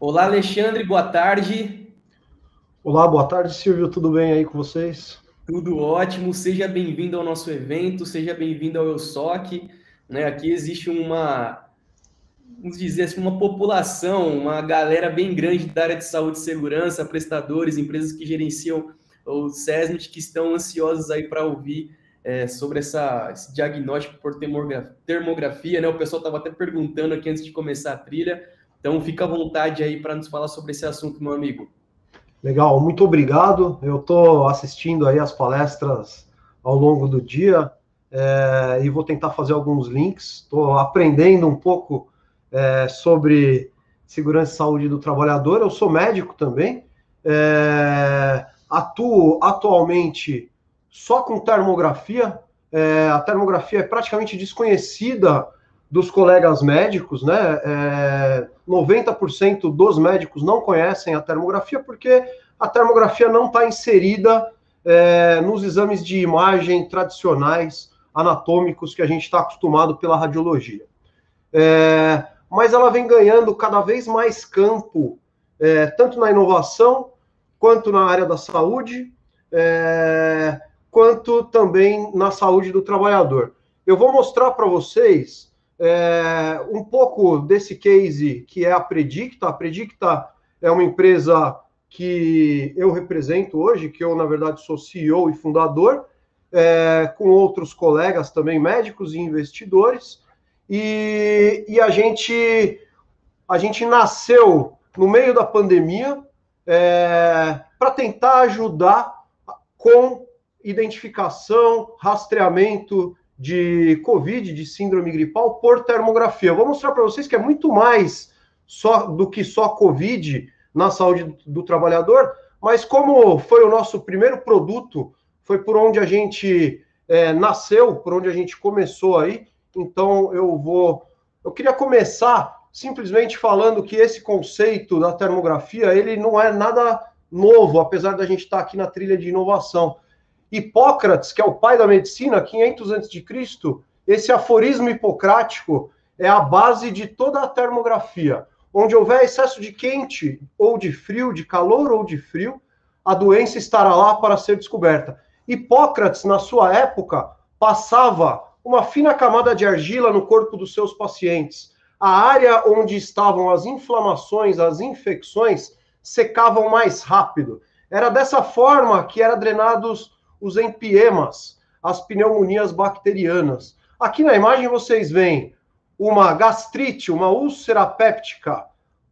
Olá, Alexandre, boa tarde. Olá, boa tarde, Silvio. Tudo bem aí com vocês? Tudo ótimo. Seja bem-vindo ao nosso evento, seja bem-vindo ao EUSOC. Né? Aqui existe vamos dizer assim, uma população, uma galera bem grande da área de saúde e segurança, prestadores, empresas que gerenciam o SESMIT, que estão ansiosos aí para ouvir sobre esse diagnóstico por termografia, né? O pessoal estava até perguntando aqui antes de começar a trilha. Então, fica à vontade aí para nos falar sobre esse assunto, meu amigo. Legal, muito obrigado. Eu estou assistindo aí as palestras ao longo do dia e vou tentar fazer alguns links. Estou aprendendo um pouco sobre segurança e saúde do trabalhador. Eu sou médico também, atuo atualmente só com termografia. A termografia é praticamente desconhecida dos colegas médicos, né? 90% dos médicos não conhecem a termografia porque a termografia não está inserida nos exames de imagem tradicionais, anatômicos, que a gente está acostumado pela radiologia. Mas ela vem ganhando cada vez mais campo, tanto na inovação, quanto na área da saúde, quanto também na saúde do trabalhador. Eu vou mostrar para vocês um pouco desse case que é a Predicta. A Predicta é uma empresa que eu represento hoje, que eu, na verdade, sou CEO e fundador, com outros colegas também, médicos e investidores, e a gente nasceu no meio da pandemia para tentar ajudar com identificação, rastreamento de Covid, de síndrome gripal, por termografia. Eu vou mostrar para vocês que é muito mais do que só Covid na saúde do trabalhador, mas como foi o nosso primeiro produto, foi por onde a gente nasceu, por onde a gente começou aí, então eu queria começar simplesmente falando que esse conceito da termografia, ele não é nada novo, apesar da gente estar aqui na trilha de inovação. Hipócrates, que é o pai da medicina, 500 a.C., esse aforismo hipocrático é a base de toda a termografia. Onde houver excesso de quente ou de frio, de calor ou de frio, a doença estará lá para ser descoberta. Hipócrates, na sua época, passava uma fina camada de argila no corpo dos seus pacientes. A área onde estavam as inflamações, as infecções, secavam mais rápido. Era dessa forma que eram drenados os empiemas, as pneumonias bacterianas. Aqui na imagem vocês veem uma gastrite, uma úlcera péptica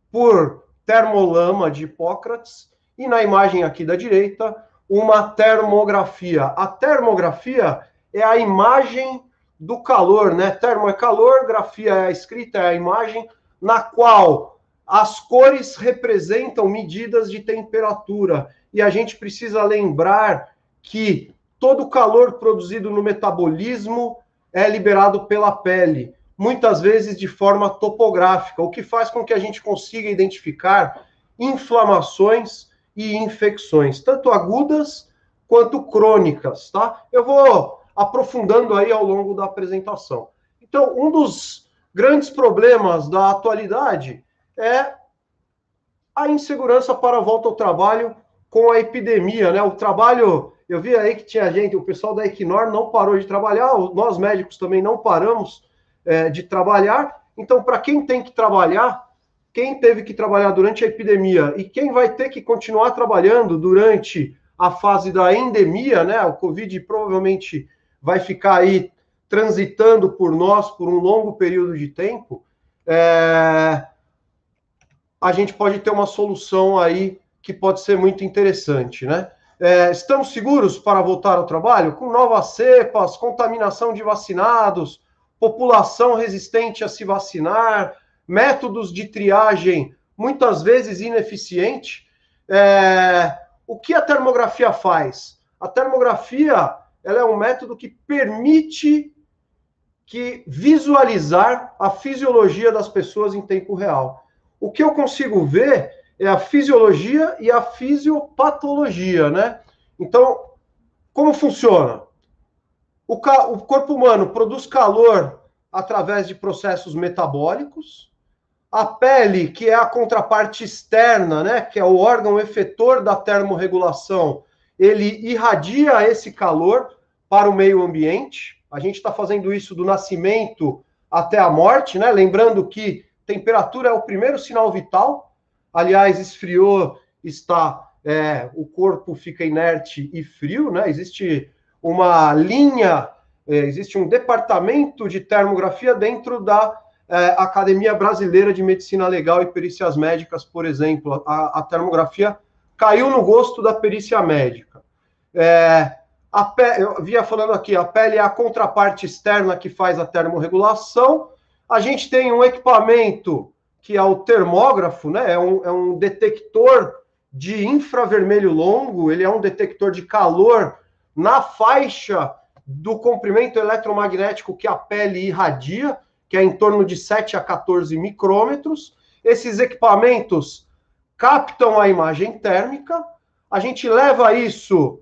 por termolama de Hipócrates, e na imagem aqui da direita, uma termografia. A termografia é a imagem do calor, né? Termo é calor, grafia é a escrita, é a imagem, na qual as cores representam medidas de temperatura. E a gente precisa lembrar que todo o calor produzido no metabolismo é liberado pela pele, muitas vezes de forma topográfica, o que faz com que a gente consiga identificar inflamações e infecções, tanto agudas quanto crônicas, tá? Eu vou aprofundando aí ao longo da apresentação. Então, um dos grandes problemas da atualidade é a insegurança para a volta ao trabalho com a epidemia, né? O trabalho, eu vi aí que tinha gente, o pessoal da Equinor não parou de trabalhar, nós médicos também não paramos de trabalhar. Então, para quem tem que trabalhar, quem teve que trabalhar durante a epidemia e quem vai ter que continuar trabalhando durante a fase da endemia, né? O Covid provavelmente vai ficar aí transitando por nós por um longo período de tempo. A gente pode ter uma solução aí que pode ser muito interessante, né? Estamos seguros para voltar ao trabalho? Com novas cepas, contaminação de vacinados, população resistente a se vacinar, métodos de triagem muitas vezes ineficiente. O que a termografia faz? A termografia ela é um método que permite visualizar a fisiologia das pessoas em tempo real. O que eu consigo ver é a fisiologia e a fisiopatologia, né? Então, como funciona? O corpo humano produz calor através de processos metabólicos. A pele, que é a contraparte externa, né, que é o órgão efetor da termorregulação, ele irradia esse calor para o meio ambiente. A gente está fazendo isso do nascimento até a morte, né? Lembrando que temperatura é o primeiro sinal vital. Aliás, esfriou, o corpo fica inerte e frio, né? Existe uma linha, existe um departamento de termografia dentro da Academia Brasileira de Medicina Legal e Perícias Médicas, por exemplo. A termografia caiu no gosto da perícia médica. Eu vinha falando aqui, a pele é a contraparte externa que faz a termorregulação. A gente tem um equipamento que é o termógrafo, né? É um detector de infravermelho longo, ele é um detector de calor na faixa do comprimento eletromagnético que a pele irradia, que é em torno de 7 a 14 micrômetros. Esses equipamentos captam a imagem térmica, a gente leva isso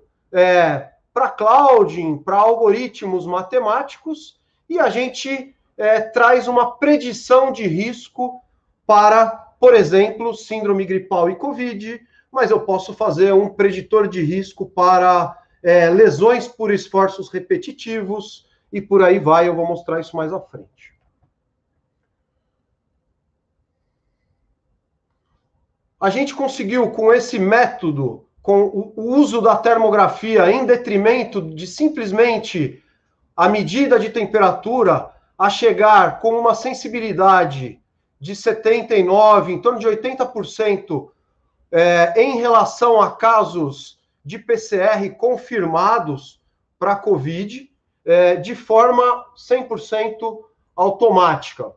para clouding, para algoritmos matemáticos, e a gente traz uma predição de risco para, por exemplo, síndrome gripal e Covid, mas eu posso fazer um preditor de risco para lesões por esforços repetitivos, e por aí vai, eu vou mostrar isso mais à frente. A gente conseguiu, com esse método, com o uso da termografia em detrimento de simplesmente a medida de temperatura, a chegar com uma sensibilidade de 79%, em torno de 80%, em relação a casos de PCR confirmados para COVID, de forma 100% automática.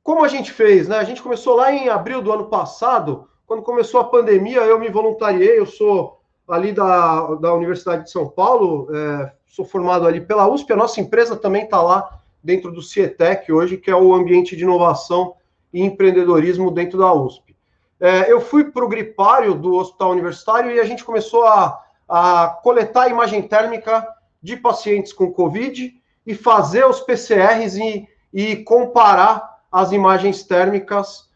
Como a gente fez, né? A gente começou lá em abril do ano passado, quando começou a pandemia, eu me voluntariei, eu sou ali da Universidade de São Paulo, sou formado ali pela USP, a nossa empresa também está lá dentro do CIETEC hoje, que é o ambiente de inovação e empreendedorismo dentro da USP. Eu fui para o gripário do Hospital Universitário e a gente começou a coletar imagem térmica de pacientes com Covid e fazer os PCRs e comparar as imagens térmicas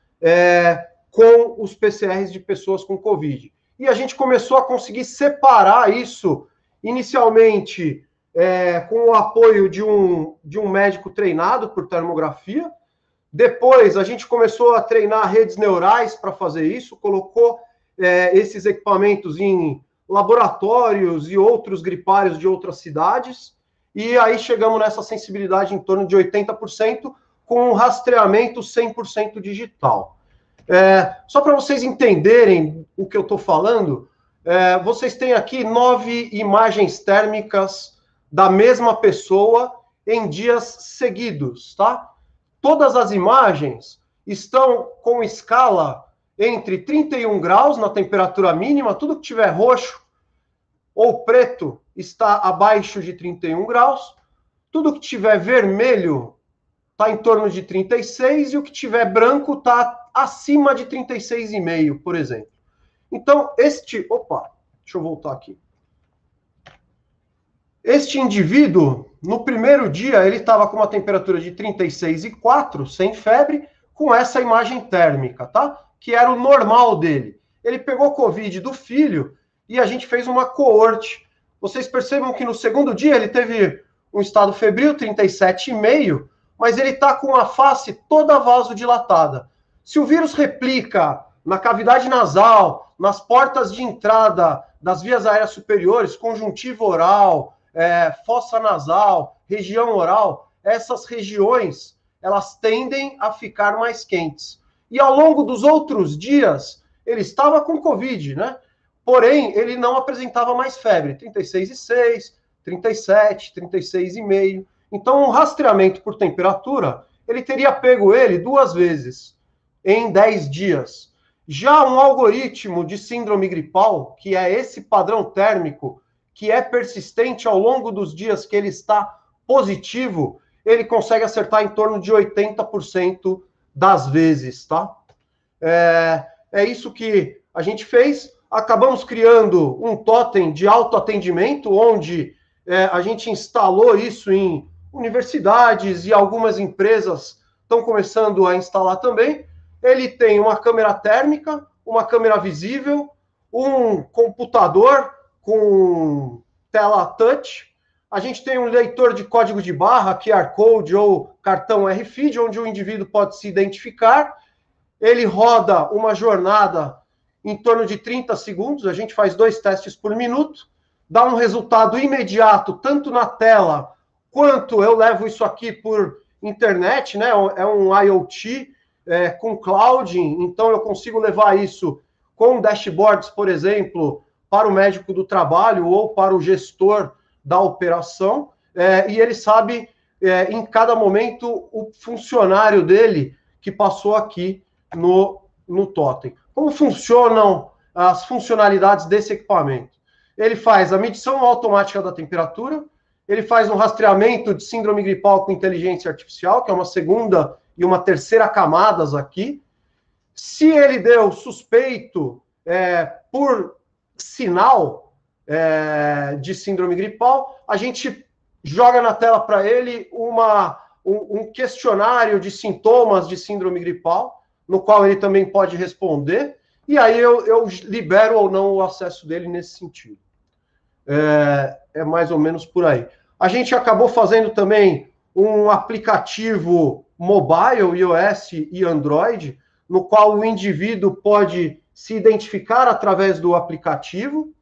com os PCRs de pessoas com Covid. E a gente começou a conseguir separar isso, inicialmente com o apoio de um médico treinado por termografia. Depois, a gente começou a treinar redes neurais para fazer isso, colocou esses equipamentos em laboratórios e outros gripários de outras cidades, e aí chegamos nessa sensibilidade em torno de 80%, com um rastreamento 100% digital. Só para vocês entenderem o que eu estou falando, vocês têm aqui 9 imagens térmicas da mesma pessoa em dias seguidos, tá? Todas as imagens estão com escala entre 31 graus na temperatura mínima, tudo que tiver roxo ou preto está abaixo de 31 graus, tudo que tiver vermelho está em torno de 36 e o que tiver branco está acima de 36,5, por exemplo. Então, deixa eu voltar aqui. Este indivíduo, no primeiro dia, ele estava com uma temperatura de 36,4, sem febre, com essa imagem térmica, tá? Que era o normal dele. Ele pegou Covid do filho e a gente fez uma coorte. Vocês percebam que no segundo dia ele teve um estado febril, 37,5, mas ele está com a face toda vasodilatada. Se o vírus replica na cavidade nasal, nas portas de entrada das vias aéreas superiores, conjuntiva oral, fossa nasal, região oral, essas regiões, elas tendem a ficar mais quentes. E ao longo dos outros dias, ele estava com Covid, né? Porém, ele não apresentava mais febre, 36,6, 37, 36,5. Então, um rastreamento por temperatura, ele teria pego ele 2 vezes em 10 dias. Já um algoritmo de síndrome gripal, que é esse padrão térmico, que é persistente ao longo dos dias que ele está positivo, ele consegue acertar em torno de 80% das vezes, tá? É isso que a gente fez. Acabamos criando um totem de autoatendimento, onde a gente instalou isso em universidades e algumas empresas estão começando a instalar também. Ele tem uma câmera térmica, uma câmera visível, um computador com tela touch. A gente tem um leitor de código de barra, QR Code ou cartão RFID, onde o indivíduo pode se identificar. Ele roda uma jornada em torno de 30 segundos, a gente faz 2 testes por minuto, dá um resultado imediato, tanto na tela, quanto eu levo isso aqui por internet, né? É um IoT com cloud, então eu consigo levar isso com dashboards, por exemplo, para o médico do trabalho ou para o gestor da operação, e ele sabe em cada momento o funcionário dele que passou aqui no totem. Como funcionam as funcionalidades desse equipamento? Ele faz a medição automática da temperatura, ele faz um rastreamento de síndrome gripal com inteligência artificial, que é uma segunda e uma terceira camadas aqui. Se ele deu suspeito por sinal de síndrome gripal, a gente joga na tela para ele um questionário de sintomas de síndrome gripal, no qual ele também pode responder, e aí eu libero ou não o acesso dele nesse sentido. É mais ou menos por aí. A gente acabou fazendo também um aplicativo mobile, iOS e Android, no qual o indivíduo pode se identificar através do aplicativo,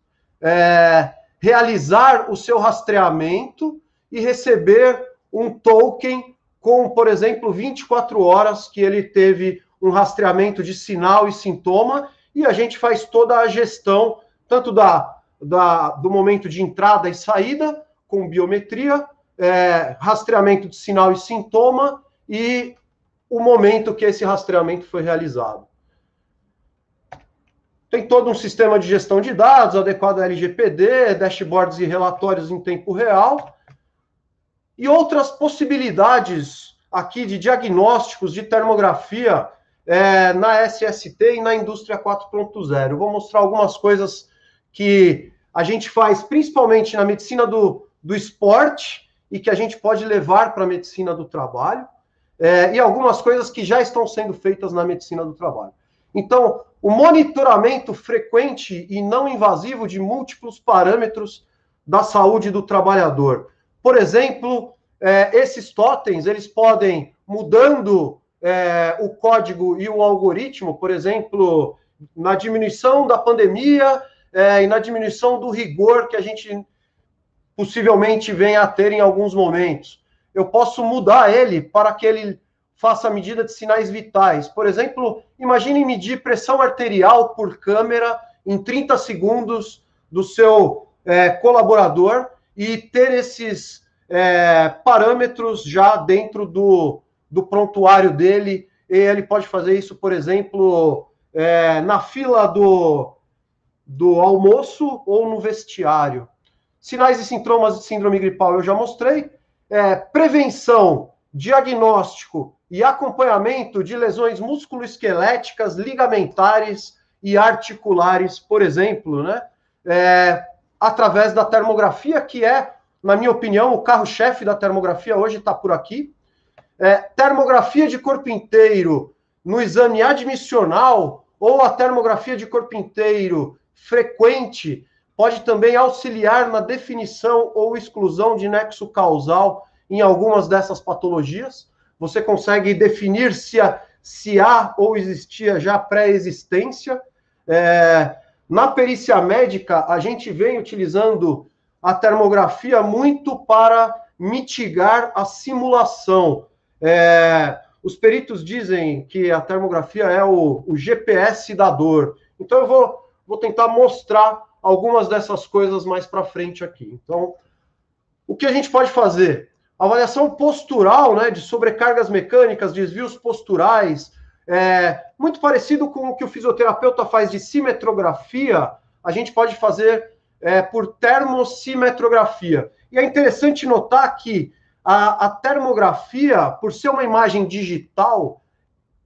realizar o seu rastreamento e receber um token com, por exemplo, 24 horas que ele teve um rastreamento de sinal e sintoma, e a gente faz toda a gestão, tanto do momento de entrada e saída, com biometria, rastreamento de sinal e sintoma, e o momento que esse rastreamento foi realizado. Tem todo um sistema de gestão de dados adequado à LGPD, dashboards e relatórios em tempo real, e outras possibilidades aqui de diagnósticos de termografia na SST e na indústria 4.0. Eu vou mostrar algumas coisas que a gente faz, principalmente na medicina do esporte, e que a gente pode levar para a medicina do trabalho, e algumas coisas que já estão sendo feitas na medicina do trabalho. Então, o monitoramento frequente e não invasivo de múltiplos parâmetros da saúde do trabalhador. Por exemplo, esses totens, eles podem, mudando o código e o algoritmo, por exemplo, na diminuição da pandemia e na diminuição do rigor que a gente possivelmente venha a ter em alguns momentos. Eu posso mudar ele para que ele faça a medida de sinais vitais. Por exemplo, imagine medir pressão arterial por câmera em 30 segundos do seu colaborador e ter esses parâmetros já dentro do prontuário dele. E ele pode fazer isso, por exemplo, na fila do almoço ou no vestiário. Sinais e sintomas de síndrome gripal eu já mostrei. Prevenção, diagnóstico e acompanhamento de lesões musculoesqueléticas, ligamentares e articulares, por exemplo, né? Através da termografia, que é, na minha opinião, o carro-chefe da termografia hoje está por aqui. Termografia de corpo inteiro no exame admissional ou a termografia de corpo inteiro frequente pode também auxiliar na definição ou exclusão de nexo causal em algumas dessas patologias. Você consegue definir se há ou existia já pré-existência. Na perícia médica, a gente vem utilizando a termografia muito para mitigar a simulação. Os peritos dizem que a termografia é o GPS da dor. Então, eu vou tentar mostrar algumas dessas coisas mais para frente aqui. Então, o que a gente pode fazer? Avaliação postural, né, de sobrecargas mecânicas, desvios posturais, muito parecido com o que o fisioterapeuta faz de simetrografia, a gente pode fazer por termossimetrografia. E é interessante notar que a termografia, por ser uma imagem digital,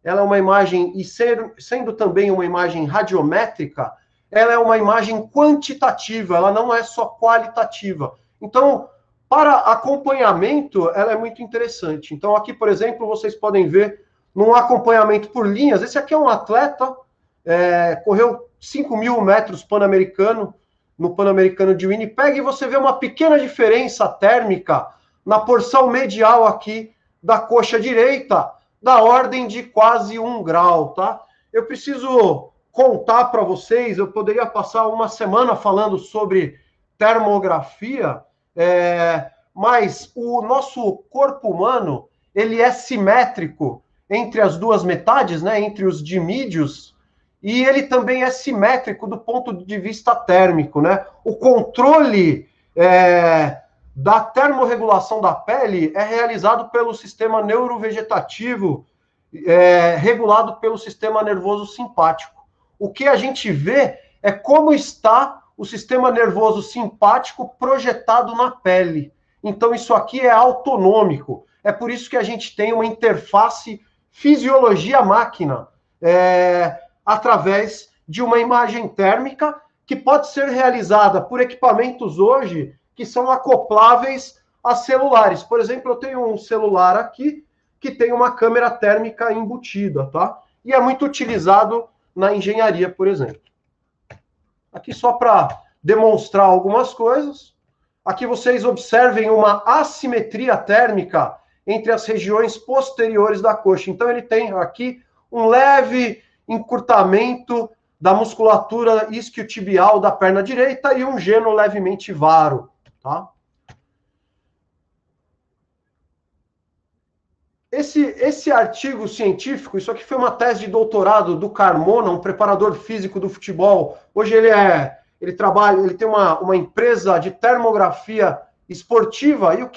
ela é uma imagem, e sendo também uma imagem radiométrica, ela é uma imagem quantitativa, ela não é só qualitativa. Então, Para acompanhamento, ela é muito interessante. Então, aqui, por exemplo, vocês podem ver num acompanhamento por linhas. Esse aqui é um atleta, correu 5.000 metros pan-americano, no Pan-Americano de Winnipeg, e você vê uma pequena diferença térmica na porção medial aqui da coxa direita, da ordem de quase 1 grau, tá? Eu preciso contar para vocês, eu poderia passar uma semana falando sobre termografia, mas o nosso corpo humano, ele é simétrico entre as duas metades, né, entre os dimídios, e ele também é simétrico do ponto de vista térmico, né? O controle da termorregulação da pele é realizado pelo sistema neurovegetativo, regulado pelo sistema nervoso simpático. O que a gente vê é como está o sistema nervoso simpático projetado na pele. Então, isso aqui é autonômico. É por isso que a gente tem uma interface fisiologia-máquina, através de uma imagem térmica que pode ser realizada por equipamentos hoje que são acopláveis a celulares. Por exemplo, eu tenho um celular aqui que tem uma câmera térmica embutida, tá? E é muito utilizado na engenharia, por exemplo. Aqui só para demonstrar algumas coisas. Aqui vocês observem uma assimetria térmica entre as regiões posteriores da coxa. Então ele tem aqui um leve encurtamento da musculatura isquiotibial da perna direita e um geno levemente varo, tá? Esse artigo científico, isso aqui foi uma tese de doutorado do Carmona, um preparador físico do futebol. Hoje ele trabalha, ele tem uma empresa de termografia esportiva. E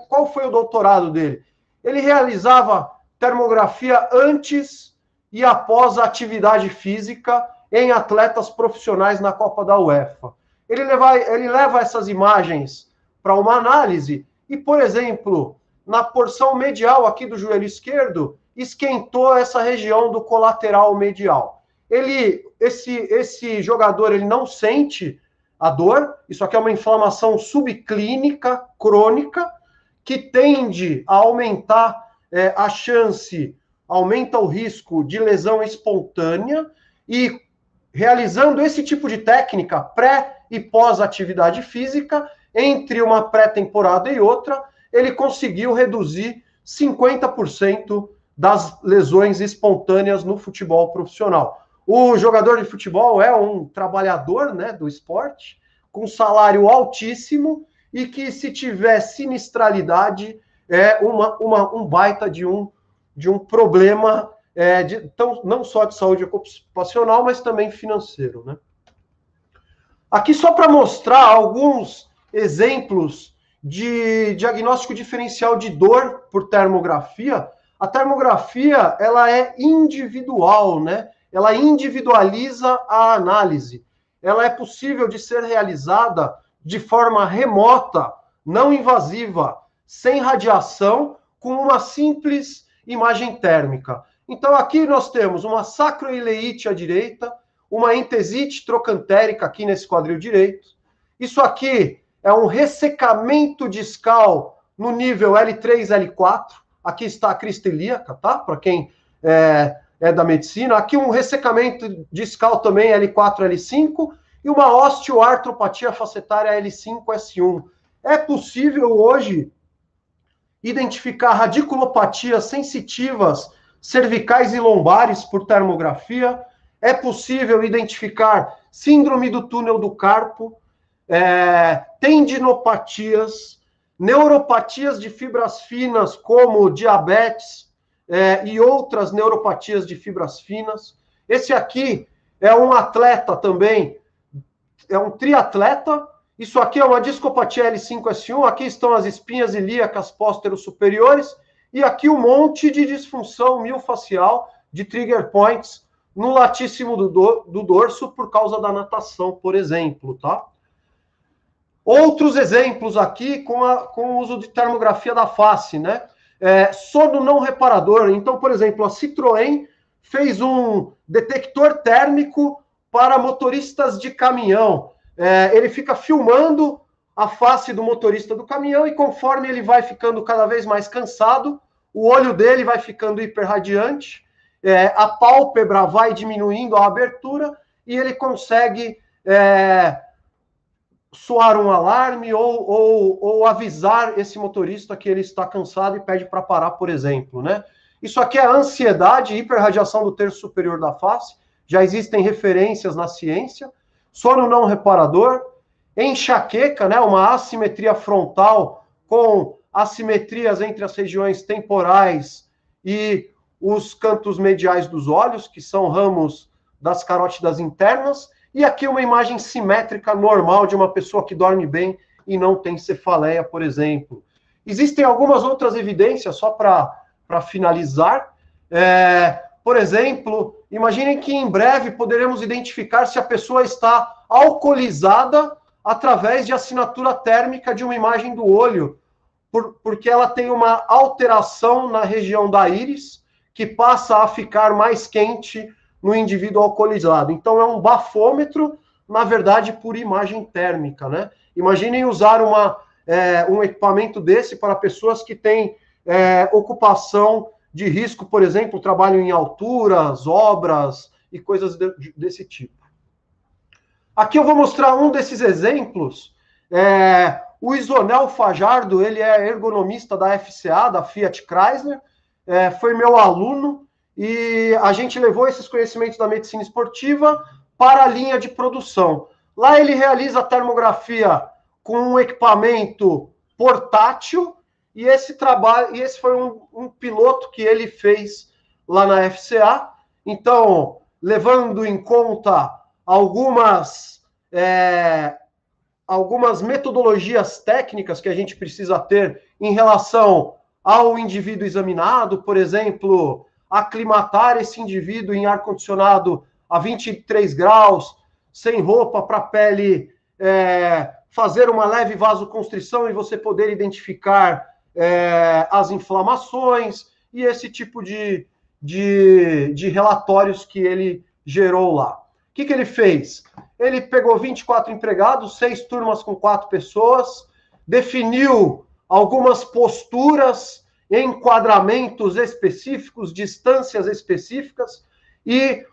qual foi o doutorado dele? Ele realizava termografia antes e após a atividade física em atletas profissionais na Copa da UEFA. Ele leva essas imagens para uma análise e, por exemplo, na porção medial aqui do joelho esquerdo, esquentou essa região do colateral medial. Esse jogador, ele não sente a dor, isso aqui é uma inflamação subclínica, crônica, que tende a aumentar a chance, aumenta o risco de lesão espontânea, e realizando esse tipo de técnica pré e pós-atividade física, entre uma pré-temporada e outra, ele conseguiu reduzir 50% das lesões espontâneas no futebol profissional. O jogador de futebol é um trabalhador, né, do esporte, com salário altíssimo e que, se tiver sinistralidade, é um baita de um problema, não só de saúde ocupacional, mas também financeiro, né? Aqui só para mostrar alguns exemplos de diagnóstico diferencial de dor por termografia. A termografia, ela é individual, né? Ela individualiza a análise. Ela é possível de ser realizada de forma remota, não invasiva, sem radiação, com uma simples imagem térmica. Então, aqui nós temos uma sacroileite à direita, uma entesite trocantérica aqui nesse quadril direito. Isso aqui é um ressecamento discal no nível L3, L4. Aqui está a crista ilíaca, tá? Para quem é da medicina. Aqui um ressecamento discal também L4, L5. E uma osteoartropatia facetária L5, S1. É possível hoje identificar radiculopatias sensitivas cervicais e lombares por termografia. É possível identificar síndrome do túnel do carpo, tendinopatias, neuropatias de fibras finas, como diabetes, e outras neuropatias de fibras finas. Esse aqui é um atleta também, é um triatleta. Isso aqui é uma discopatia L5-S1, aqui estão as espinhas ilíacas pósteros superiores, e aqui um monte de disfunção miofascial de trigger points no latíssimo do dorso por causa da natação, por exemplo, tá? Outros exemplos aqui com o uso de termografia da face, né? Sono não reparador. Então, por exemplo, a Citroën fez um detector térmico para motoristas de caminhão. Ele fica filmando a face do motorista do caminhão, e conforme ele vai ficando cada vez mais cansado, o olho dele vai ficando hiperradiante, a pálpebra vai diminuindo a abertura, e ele consegue soar um alarme ou avisar esse motorista que ele está cansado e pede para parar, por exemplo, né? Isso aqui é ansiedade, hiperradiação do terço superior da face, já existem referências na ciência, sono não reparador, enxaqueca, né, uma assimetria frontal com assimetrias entre as regiões temporais e os cantos mediais dos olhos, que são ramos das carótidas internas, e aqui uma imagem simétrica normal de uma pessoa que dorme bem e não tem cefaleia, por exemplo. Existem algumas outras evidências, só para finalizar. Por exemplo, imaginem que em breve poderemos identificar se a pessoa está alcoolizada através de assinatura térmica de uma imagem do olho, porque ela tem uma alteração na região da íris, que passa a ficar mais quente no indivíduo alcoolizado. Então, é um bafômetro, na verdade, por imagem térmica, né? Imaginem usar um equipamento desse para pessoas que têm ocupação de risco, por exemplo, trabalho em alturas, obras e coisas desse tipo. Aqui eu vou mostrar um desses exemplos. O Isonel Fajardo, ele é ergonomista da FCA, da Fiat Chrysler, foi meu aluno, e a gente levou esses conhecimentos da medicina esportiva para a linha de produção. Lá ele realiza a termografia com um equipamento portátil, e esse foi um piloto que ele fez lá na FCA. Então, levando em conta algumas metodologias técnicas que a gente precisa ter em relação ao indivíduo examinado, por exemplo, aclimatar esse indivíduo em ar-condicionado a 23 graus, sem roupa, para a pele fazer uma leve vasoconstrição e você poder identificar as inflamações, e esse tipo de relatórios que ele gerou lá. O que ele fez? Ele pegou 24 empregados, 6 turmas com 4 pessoas, definiu algumas posturas, enquadramentos específicos, distâncias específicas, e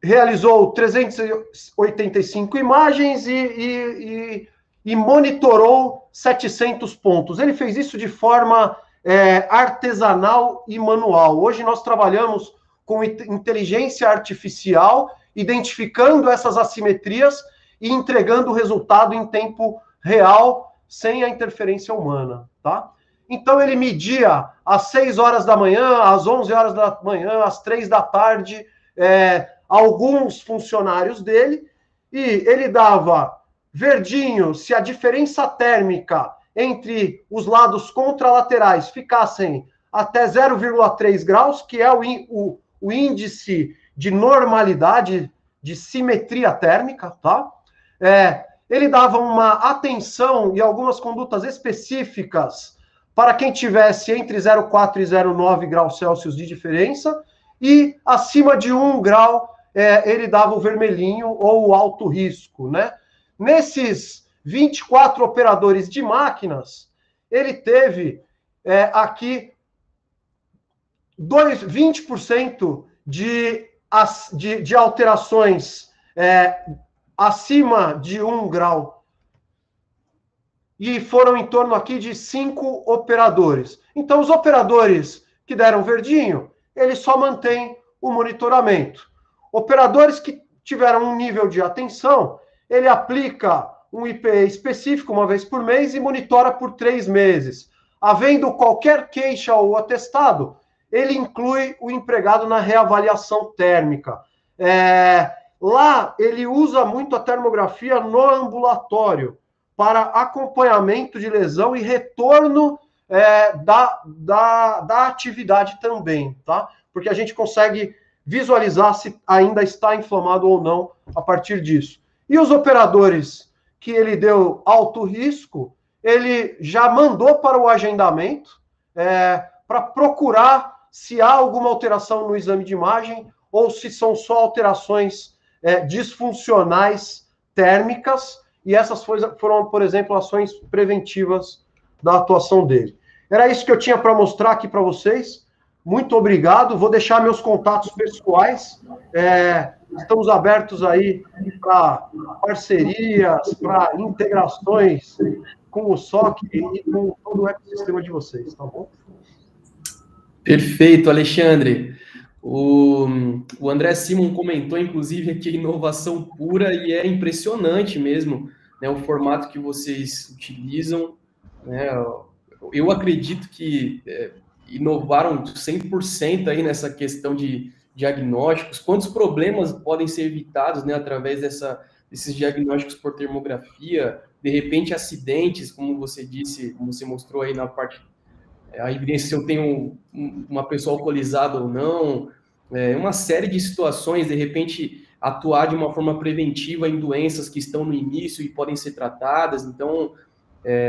realizou 385 imagens e monitorou 700 pontos. Ele fez isso de forma artesanal e manual. Hoje nós trabalhamos com inteligência artificial, identificando essas assimetrias e entregando o resultado em tempo real, sem a interferência humana, tá? Então, ele media às 6 horas da manhã, às 11 horas da manhã, às 3 da tarde, alguns funcionários dele, e ele dava verdinho se a diferença térmica entre os lados contralaterais ficassem até 0,3 graus, que é o índice de normalidade, de simetria térmica, tá? Ele dava uma atenção e algumas condutas específicas para quem tivesse entre 0,4 e 0,9 graus Celsius de diferença, e acima de 1 grau, ele dava o vermelhinho ou o alto risco, né? Nesses 24 operadores de máquinas, ele teve aqui 20% de alterações acima de 1 grau. E foram em torno aqui de 5 operadores. Então, os operadores que deram verdinho, eles só mantêm o monitoramento. Operadores que tiveram um nível de atenção, ele aplica um IPE específico uma vez por mês e monitora por 3 meses. Havendo qualquer queixa ou atestado, ele inclui o empregado na reavaliação térmica. Lá, ele usa muito a termografia no ambulatório para acompanhamento de lesão e retorno da atividade também, tá? Porque a gente consegue visualizar se ainda está inflamado ou não a partir disso. E os operadores que ele deu alto risco, ele já mandou para o agendamento para procurar se há alguma alteração no exame de imagem ou se são só alterações disfuncionais térmicas, e essas foram, por exemplo, ações preventivas da atuação dele. Era isso que eu tinha para mostrar aqui para vocês. Muito obrigado. Vou deixar meus contatos pessoais. Estamos abertos aí para parcerias, para integrações com o SOC e com todo o ecossistema de vocês, tá bom? Perfeito, Alexandre. O André Simon comentou, inclusive, aqui inovação pura, e é impressionante mesmo, né, o formato que vocês utilizam. Né? Eu acredito que inovaram 100% aí nessa questão de diagnósticos. Quantos problemas podem ser evitados, né, através desses diagnósticos por termografia? De repente, acidentes, como você disse, como você mostrou aí na parte, a evidência se eu tenho uma pessoa alcoolizada ou não, uma série de situações, de repente, atuar de uma forma preventiva em doenças que estão no início e podem ser tratadas. Então,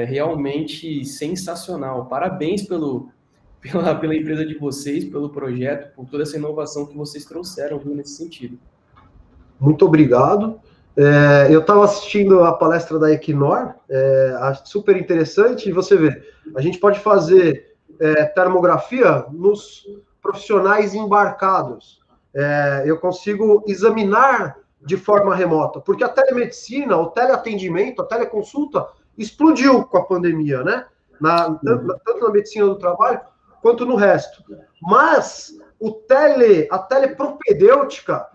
realmente sensacional. Parabéns pela empresa de vocês, pelo projeto, por toda essa inovação que vocês trouxeram, viu, nesse sentido. Muito obrigado. Eu estava assistindo a palestra da Equinor, acho super interessante, e você vê, a gente pode fazer termografia nos profissionais embarcados. Eu consigo examinar de forma remota, porque a telemedicina, o teleatendimento, a teleconsulta explodiu com a pandemia, né? Tanto na medicina do trabalho quanto no resto. Mas a telepropedêutica,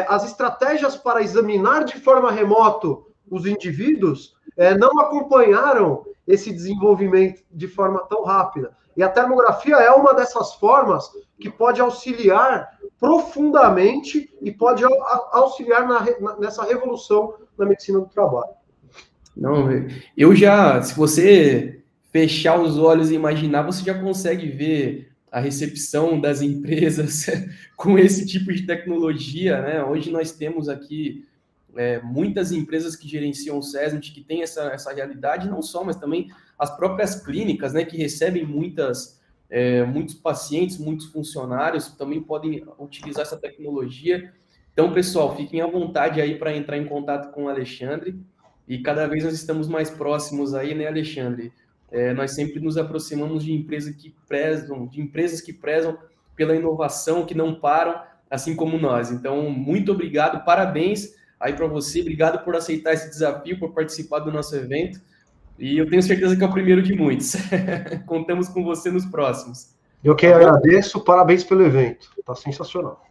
as estratégias para examinar de forma remota os indivíduos não acompanharam esse desenvolvimento de forma tão rápida. E a termografia é uma dessas formas que pode auxiliar profundamente e pode auxiliar nessa revolução na medicina do trabalho. Não, se você fechar os olhos e imaginar, você já consegue ver a recepção das empresas com esse tipo de tecnologia, né? Hoje nós temos aqui muitas empresas que gerenciam o SESMIT, que tem essa realidade, não só, mas também as próprias clínicas, né, que recebem muitos pacientes, muitos funcionários, também podem utilizar essa tecnologia. Então, pessoal, fiquem à vontade aí para entrar em contato com o Alexandre, e cada vez nós estamos mais próximos aí, né, Alexandre? Nós sempre nos aproximamos de empresas que prezam pela inovação, que não param, assim como nós. Então, muito obrigado, parabéns aí para você, obrigado por aceitar esse desafio, por participar do nosso evento, e eu tenho certeza que é o primeiro de muitos. Contamos com você nos próximos. Eu que agradeço, parabéns pelo evento, tá sensacional.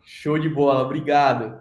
Show de bola, obrigado.